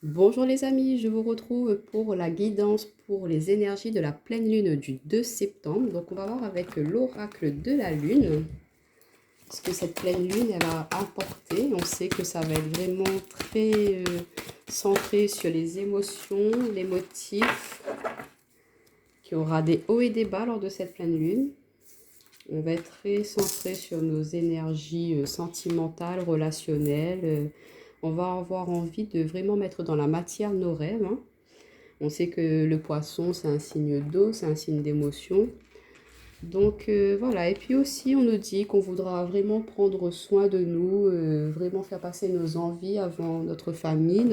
Bonjour les amis, je vous retrouve pour la guidance pour les énergies de la pleine lune du 2 septembre. Donc on va voir avec l'oracle de la lune ce que cette pleine lune elle va apporter. On sait que ça va être vraiment très centré sur les émotions, les motifs, qu'il y aura des hauts et des bas lors de cette pleine lune. On va être très centré sur nos énergies sentimentales, relationnelles. On va avoir envie de vraiment mettre dans la matière nos rêves, hein. On sait que le poisson, c'est un signe d'eau, c'est un signe d'émotion. Donc voilà, et puis aussi on nous dit qu'on voudra vraiment prendre soin de nous, vraiment faire passer nos envies avant notre famille,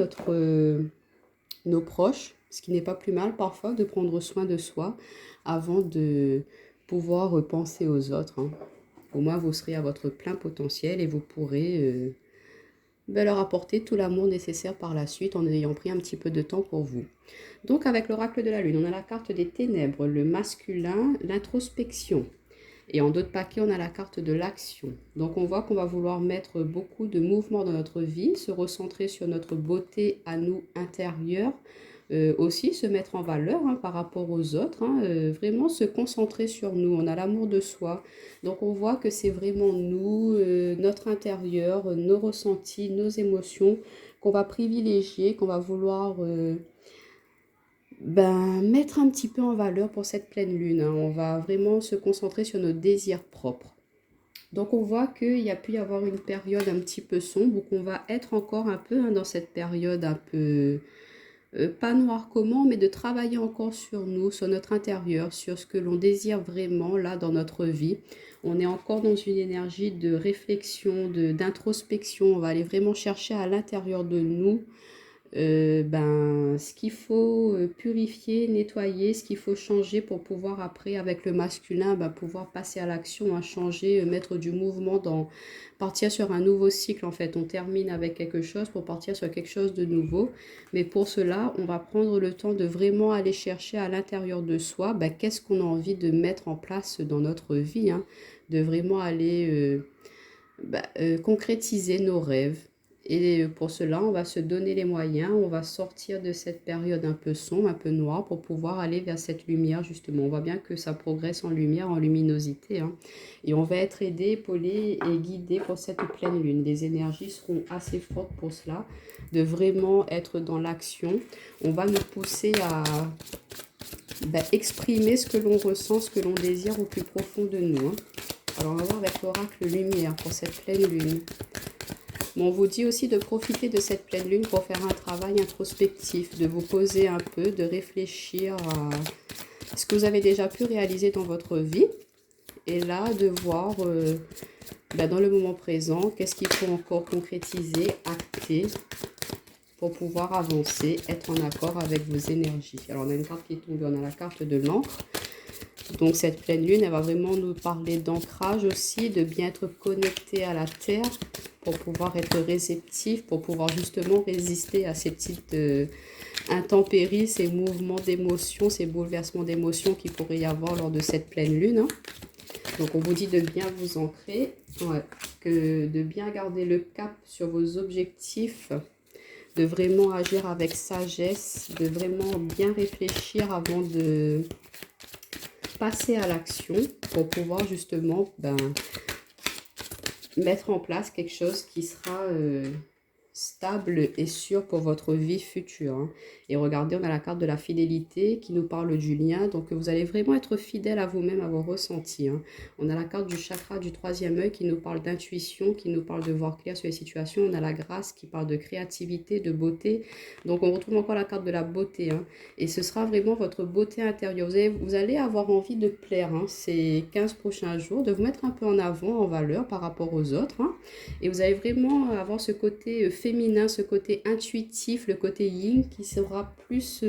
nos proches, ce qui n'est pas plus mal parfois de prendre soin de soi avant de pouvoir penser aux autres, hein. Au moins vous serez à votre plein potentiel et vous pourrez leur apporter tout l'amour nécessaire par la suite en ayant pris un petit peu de temps pour vous. Donc avec l'oracle de la lune, on a la carte des ténèbres, le masculin, l'introspection. Et en d'autres paquets, on a la carte de l'action. Donc on voit qu'on va vouloir mettre beaucoup de mouvements dans notre vie, se recentrer sur notre beauté à nous intérieure, aussi se mettre en valeur, hein, par rapport aux autres, hein, vraiment se concentrer sur nous. On a l'amour de soi. Donc on voit que c'est vraiment nous, notre intérieur, nos ressentis, nos émotions qu'on va privilégier, qu'on va vouloir mettre un petit peu en valeur pour cette pleine lune, hein. On va vraiment se concentrer sur nos désirs propres. Donc on voit qu'il y a pu y avoir une période un petit peu sombre, où on va être encore un peu, hein, dans cette période un peu, pas noir comment, mais de travailler encore sur nous, sur notre intérieur, sur ce que l'on désire vraiment là dans notre vie. On est encore dans une énergie de réflexion, d'introspection. On va aller vraiment chercher à l'intérieur de nous ce qu'il faut purifier, nettoyer, ce qu'il faut changer pour pouvoir après, avec le masculin, pouvoir passer à l'action, à changer, mettre du mouvement, partir sur un nouveau cycle en fait. On termine avec quelque chose pour partir sur quelque chose de nouveau. Mais pour cela, on va prendre le temps de vraiment aller chercher à l'intérieur de soi, qu'est-ce qu'on a envie de mettre en place dans notre vie, hein, de vraiment aller concrétiser nos rêves. Et pour cela, on va se donner les moyens, on va sortir de cette période un peu sombre, un peu noire, pour pouvoir aller vers cette lumière, justement. On voit bien que ça progresse en lumière, en luminosité, hein. Et on va être aidé, épaulé et guidé pour cette pleine lune. Les énergies seront assez fortes pour cela, de vraiment être dans l'action. On va nous pousser à exprimer ce que l'on ressent, ce que l'on désire au plus profond de nous, hein. Alors on va voir avec l'oracle lumière pour cette pleine lune. Bon, on vous dit aussi de profiter de cette pleine lune pour faire un travail introspectif, de vous poser un peu, de réfléchir à ce que vous avez déjà pu réaliser dans votre vie. Et là, de voir dans le moment présent, qu'est-ce qu'il faut encore concrétiser, acter, pour pouvoir avancer, être en accord avec vos énergies. Alors on a une carte qui est tombée, on a la carte de l'encre. Donc cette pleine lune, elle va vraiment nous parler d'ancrage aussi, de bien être connecté à la terre pour pouvoir être réceptif, pour pouvoir justement résister à ces petites intempéries, ces mouvements d'émotions, ces bouleversements d'émotions qu'il pourrait y avoir lors de cette pleine lune, hein. Donc on vous dit de bien vous ancrer, ouais, de bien garder le cap sur vos objectifs, de vraiment agir avec sagesse, de vraiment bien réfléchir avant de passer à l'action pour pouvoir justement mettre en place quelque chose qui sera stable et sûr pour votre vie future, hein. Et regardez, on a la carte de la fidélité qui nous parle du lien. Donc vous allez vraiment être fidèle à vous-même, à vos ressentis, hein. On a la carte du chakra du troisième œil qui nous parle d'intuition, qui nous parle de voir clair sur les situations. On a la grâce qui parle de créativité, de beauté. Donc on retrouve encore la carte de la beauté, hein. Et ce sera vraiment votre beauté intérieure. Vous allez avoir envie de plaire, hein, ces 15 prochains jours, de vous mettre un peu en avant, en valeur par rapport aux autres, hein. Et vous allez vraiment avoir ce côté féminin, ce côté intuitif, le côté yin qui sera plus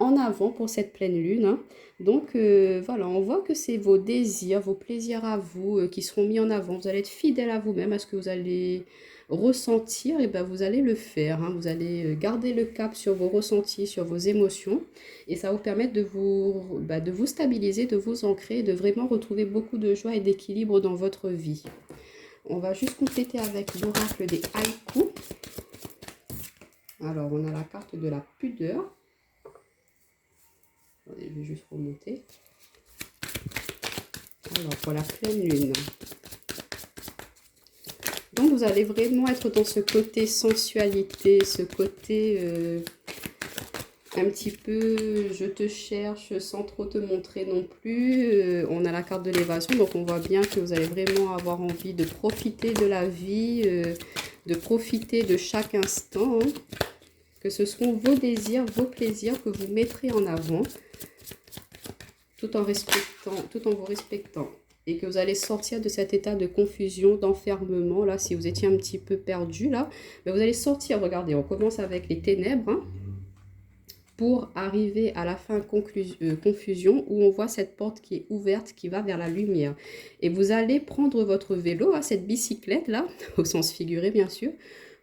en avant pour cette pleine lune, hein. Donc voilà, on voit que c'est vos désirs, vos plaisirs à vous qui seront mis en avant. Vous allez être fidèle à vous-même, à ce que vous allez ressentir, et vous allez le faire, hein. Vous allez garder le cap sur vos ressentis, sur vos émotions, et ça va vous permettre de vous stabiliser, de vous ancrer, de vraiment retrouver beaucoup de joie et d'équilibre dans votre vie. On va juste compléter avec l'oracle des haïkus. Alors, on a la carte de la pudeur. Attendez, je vais juste remonter. Alors, pour la pleine lune. Donc, vous allez vraiment être dans ce côté sensualité, ce côté un petit peu je te cherche sans trop te montrer non plus. On a la carte de l'évasion, donc on voit bien que vous allez vraiment avoir envie de profiter de la vie, de profiter de chaque instant, hein. Que ce sont vos désirs, vos plaisirs que vous mettrez en avant, tout en vous respectant. Et que vous allez sortir de cet état de confusion, d'enfermement, là, si vous étiez un petit peu perdu, là, mais vous allez sortir. Regardez, on commence avec les ténèbres, hein, pour arriver à la fin confusion, où on voit cette porte qui est ouverte, qui va vers la lumière. Et vous allez prendre votre vélo, hein, cette bicyclette-là, au sens figuré, bien sûr,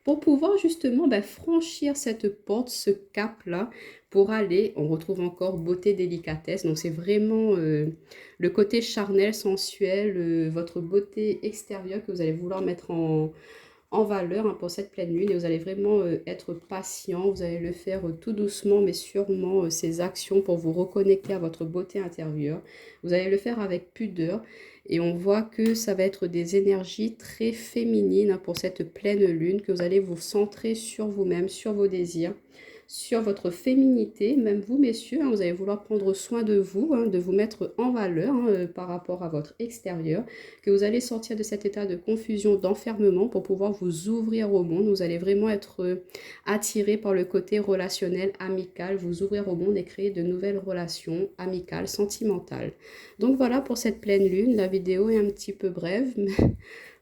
pour pouvoir justement franchir cette porte, ce cap-là, pour aller, on retrouve encore beauté, délicatesse. Donc c'est vraiment le côté charnel, sensuel, votre beauté extérieure que vous allez vouloir mettre en valeur, hein, pour cette pleine lune. Et vous allez vraiment être patient, vous allez le faire tout doucement mais sûrement, ces actions pour vous reconnecter à votre beauté intérieure. Vous allez le faire avec pudeur. Et on voit que ça va être des énergies très féminines, hein, pour cette pleine lune, que vous allez vous centrer sur vous-même, sur vos désirs, sur votre féminité. Même vous, messieurs, hein, vous allez vouloir prendre soin de vous, hein, de vous mettre en valeur, hein, par rapport à votre extérieur, que vous allez sortir de cet état de confusion, d'enfermement pour pouvoir vous ouvrir au monde. Vous allez vraiment être attiré par le côté relationnel, amical, vous ouvrir au monde et créer de nouvelles relations amicales, sentimentales. Donc voilà pour cette pleine lune. La vidéo est un petit peu brève,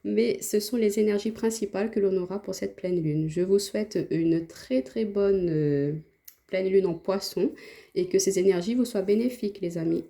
mais ce sont les énergies principales que l'on aura pour cette pleine lune. Je vous souhaite une très très bonne pleine lune en poisson et que ces énergies vous soient bénéfiques, les amis.